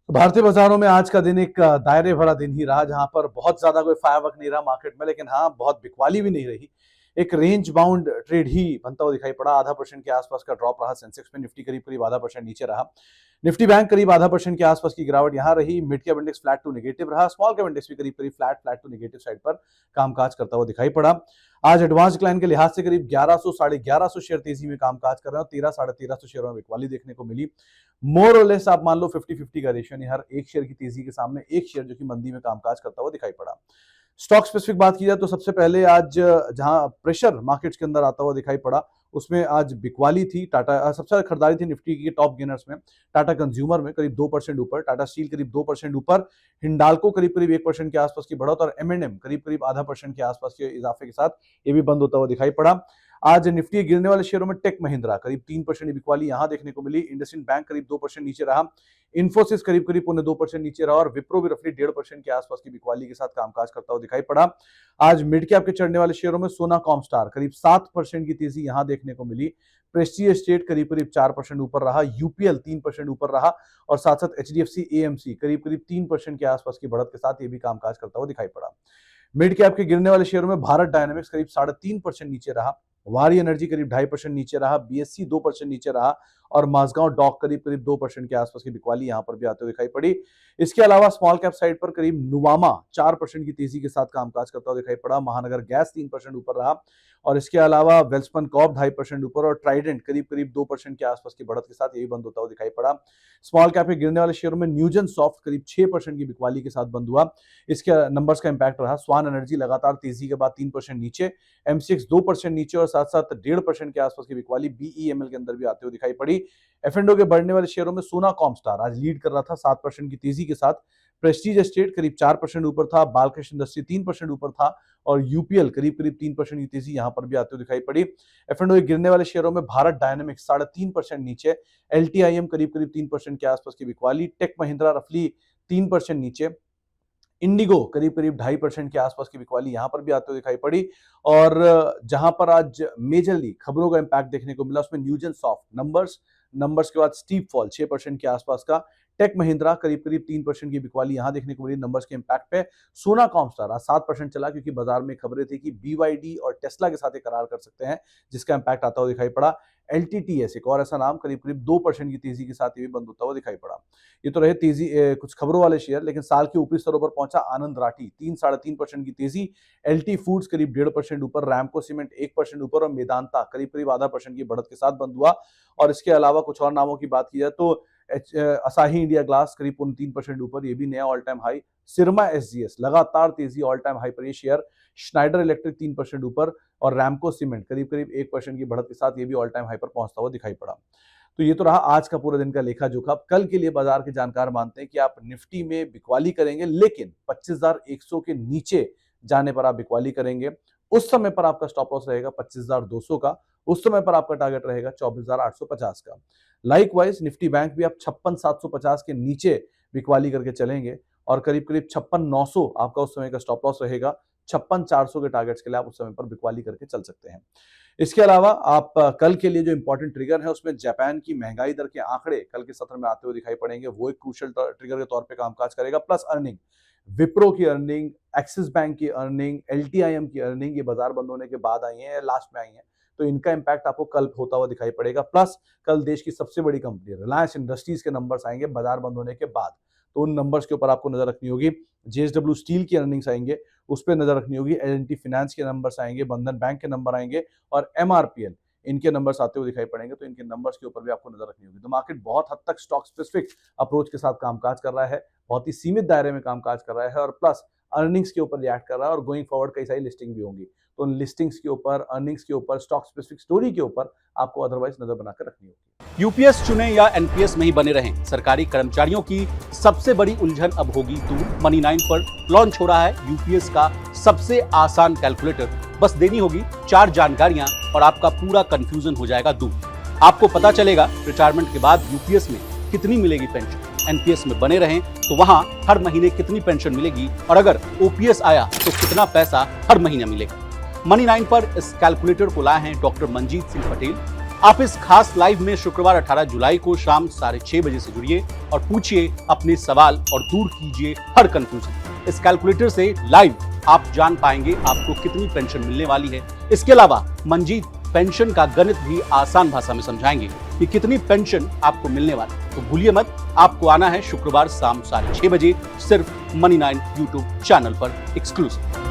तो भारतीय बाजारों में आज का दिन एक दायरे भरा दिन ही रहा, जहां पर बहुत ज्यादा कोई फायरवर्क नहीं रहा मार्केट में, लेकिन हाँ बहुत बिकवाली भी नहीं रही। एक रेंज बाउंड ट्रेड ही बनता हुआ दिखाई पड़ा। आधा परसेंट के आसपास का ड्रॉप रहा सेंसेक्स में। निफ्टी करीब करीब आधा परसेंट नीचे रहा। निफ्टी बैंक करीब आधा परसेंट के आसपास की गिरावट यहां रही। Mid cap index flat to negative रहा। स्मॉल कैप इंडेक्स भी करीब करीब फ्लैट टू नेगेटिव साइड पर कामकाज करता हुआ दिखाई पड़ा। आज एडवांस क्लाइंट के लिहाज से करीब 1100 साढ़े 1100 शेयर तेजी में कामकाज कर रहे हैं और 13 साढ़े 1300 शेयरों में बिकवाली देखने को मिली। मोर और लेस आप मान लो 50-50 का रेशियो, हर एक शेयर की तेजी के सामने एक शेयर जो कि मंदी में कामकाज करता हुआ दिखाई पड़ा। स्टॉक स्पेसिफिक बात की जाए तो सबसे पहले आज जहां प्रेशर मार्केट्स के अंदर आता हुआ दिखाई पड़ा, उसमें आज बिकवाली थी। टाटा सबसे ज्यादा खरीदारी थी निफ्टी की टॉप गेनर्स में। टाटा कंज्यूमर में करीब 2% ऊपर, टाटा स्टील करीब 2% ऊपर, हिंडाल्को करीब करीब 1% के आसपास की बढ़त और एम&एम करीब करीब आधा परसेंट के आसपास के इजाफे के साथ ये भी बंद होता हुआ दिखाई पड़ा। आज निफ्टी गिरने वाले शेयरों में टेक महिंद्रा करीब 3% बिकवाली यहां देखने को मिली। इंडसइंड बैंक करीब 2% नीचे रहा। इन्फोसिस करीब करीब 2% नीचे रहा और विप्रो भी रफली 1.5% के आसपास की बिकवाली के साथ कामकाज करता हुआ दिखाई पड़ा। आज मिड कैप के चढ़ने वाले शेयरों में सोना कॉमस्टार करीब 7% की तेजी यहां देखने को मिली। प्रेस्टीज एस्टेट करीब करीब 4% ऊपर रहा। यूपीएल 3% ऊपर रहा और साथ साथ एचडीएफसी एएमसी करीब करीब 3% के आसपास की बढ़त के साथ ये भी कामकाज करता हुआ दिखाई पड़ा। मिड कैप के गिरने वाले शेयरों में भारत डायनामिक्स करीब 3.5% नीचे रहा। वारी एनर्जी करीब 2.5% नीचे रहा। बीएससी 2% नीचे रहा और माझगांव डॉक करीब करीब 2% के आसपास की बिकवाली यहां पर भी आते हुए दिखाई पड़ी। इसके अलावा स्मॉल कैप साइड पर करीब नुवामा 4% की तेजी के साथ कामकाज करता हुआ दिखाई पड़ा। महानगर गैस 3% ऊपर रहा और इसके अलावा वेल्सपन कॉर्प 2.5% ऊपर और ट्राइडेंट करीब करीब 2% के आसपास की बढ़त के साथ यही बंद होता हुआ दिखाई पड़ा। स्मॉल कैप के गिरने वाले शेयरों में न्यूजन सॉफ्ट करीब 6% की बिकवाली के साथ बंद हुआ। इसके नंबर्स का इंपैक्ट रहा। स्वान एनर्जी लगातार तेजी के बाद 3% नीचे, एमसीएक्स 2% नीचे और साथ साथ 1.5% के आसपास की बिकवाली बीईएमएल के अंदर भी आते हुए दिखाई पड़ी। एफ&ओ के बढ़ने वाले शेयरों में सोना कॉमस्टार आज लीड कर रहा था 7% की तेजी के साथ। प्रेस्टीज एस्टेट करीब 4% ऊपर था। बालकृष्ण इंडस्ट्री 3% ऊपर था और यूपीएल करीब करीब 3% की तेजी यहां पर भी आते हुए दिखाई पड़ी। एफ&ओ के गिरने वाले शेयरों में भारत डायनामिक्स 3.5% नीचे, एलटीआईएम करीब करीब 3% के आसपास की बिकवाली, टेक महिंद्रा रफली 3% नीचे, इंडिगो करीब करीब 2.5% के आसपास की बिकवाली यहां पर भी आते हुए दिखाई पड़ी। और जहां पर आज मेजरली खबरों का इंपैक्ट देखने को मिला उसमें न्यूजन सॉफ्ट नंबर्स के बाद स्टीप फॉल 6% के आसपास का। टेक महिंद्रा करीब करीब 3% की बिकवाली यहां देखने को मिली नंबर्स के इंपैक्ट पे। सोना कॉमस्टार आज 7% चला क्योंकि बाजार में खबरें थी कि बीवाईडी और टेस्ला के साथ एक करार कर सकते हैं, जिसका इंपैक्ट आता हुआ दिखाई पड़ा। एलटीटीएस एक और ऐसा नाम करीब करीब 2% की तेजी के साथ ये भी बंद होता हुआ दिखाई पड़ा। ये तो रहे तेजी कुछ खबरों वाले शेयर, लेकिन साल के ऊपरी स्तरों पर पहुंचा आनंद राठी 3-3.5% की तेजी, एलटी फूड्स करीब 1.5% ऊपर, रैमको सीमेंट 1% ऊपर और मेदांता करीब करीब आधा परसेंट की बढ़त के साथ बंद हुआ। और इसके अलावा कुछ और नामों की बात की जाए तो असाही इंडिया ग्लास करीब 3% ऊपर, ये भी नया ऑल टाइम हाई। सिरमा एसजीएस लगातार तेजी ऑल टाइम हाई पर ये शेयर। स्नाइडर इलेक्ट्रिक 3% ऊपर और रैमको सीमेंट करीब करीब 1% की बढ़त के साथ ये भी ऑल टाइम हाई पर पहुंचता हुआ दिखाई पड़ा। तो ये तो रहा आज का पूरे दिन का लेखा जोखा। कल के लिए बाजार के जानकार मानते हैं कि आप निफ्टी में बिकवाली करेंगे, लेकिन 25,100 के नीचे जाने पर आप बिकवाली करेंगे। उस समय पर आपका स्टॉप लॉस रहेगा 25,200 का। उस समय पर आपका टारगेट रहेगा 24,850 का। लाइकवाइज निफ्टी बैंक भी आप 56,750 के नीचे बिकवाली करके चलेंगे और करीब करीब 56,900 आपका उस समय का स्टॉप लॉस रहेगा। 56,400 के टारगेट्स के लिए आप उस समय पर बिकवाली करके चल सकते हैं। इसके अलावा आप कल के लिए जो इंपॉर्टेंट ट्रिगर है उसमें जापान की महंगाई दर के आंकड़े कल के सत्र में आते हुए दिखाई पड़ेंगे। वो एक क्रूशियल ट्रिगर के तौर पे कामकाज करेगा। प्लस अर्निंग, विप्रो की अर्निंग, एक्सिस बैंक की अर्निंग, एलटीआईएम की अर्निंग, ये बाजार बंद होने के बाद आई है, लास्ट में आई है, तो इनका इंपैक्ट आपको कल होता हुआ दिखाई पड़ेगा। प्लस कल देश की सबसे बड़ी कंपनी रिलायंस इंडस्ट्रीज के नंबर्स आएंगे बाजार बंद होने के बाद, तो उन नंबर्स के ऊपर आपको नजर रखनी होगी। जेएसडब्ल्यू स्टील की अर्निंग्स आएंगे, उस पर नजर रखनी होगी। एल&टी फाइनेंस के नंबर्स आएंगे, बंधन बैंक के नंबर आएंगे और एमआरपीएल इनके नंबर्स आते हुए दिखाई पड़ेंगे, तो इनके नंबर्स के ऊपर भी आपको नजर रखनी होगी। तो मार्केट बहुत हद तक स्टॉक स्पेसिफिक अप्रोच के साथ कामकाज कर रहा है, बहुत ही सीमित दायरे में कामकाज कर रहा है और प्लस अर्निंग्स के ऊपर रिएक्ट कर रहा है। और गोइंग फॉरवर्ड कई सारी लिस्टिंग भी होंगी, तो उन लिस्टिंग्स के ऊपर, अर्निंग्स के ऊपर, स्टॉक स्पेसिफिक स्टोरी के ऊपर आपको अदरवाइज नजर बनाकर रखनी होगी। यूपीएस चुने या एनपीएस में ही बने रहें, सरकारी कर्मचारियों की सबसे बड़ी उलझन अब होगी दूर। मनी 9 पर लॉन्च हो रहा है यूपीएस का सबसे आसान कैलकुलेटर। बस देनी होगी 4 जानकारियां और आपका पूरा कंफ्यूजन हो जाएगा दूर। आपको पता चलेगा रिटायरमेंट के बाद यूपीएस में कितनी मिलेगी पेंशन, एनपीएस में बने रहें तो वहां हर महीने कितनी पेंशन मिलेगी और अगर ओपीएस आया तो कितना पैसा हर महीने मिलेगा। मनी 9 पर इस कैलकुलेटर को लाए हैं डॉक्टर मंजीत सिंह पटेल। आप इस खास लाइव में शुक्रवार 18 जुलाई को शाम 6:30 बजे से जुड़िए और पूछिए अपने सवाल और दूर कीजिए हर कंफ्यूजन। इस कैलकुलेटर से लाइव आप जान पाएंगे आपको कितनी पेंशन मिलने वाली है। इसके अलावा मंजीत पेंशन का गणित भी आसान भाषा में समझाएंगे कि कितनी पेंशन आपको मिलने वाली है। तो भूलिए मत, आपको आना है शुक्रवार शाम 6:30 बजे सिर्फ मनी 9 यूट्यूब चैनल पर एक्सक्लूसिव।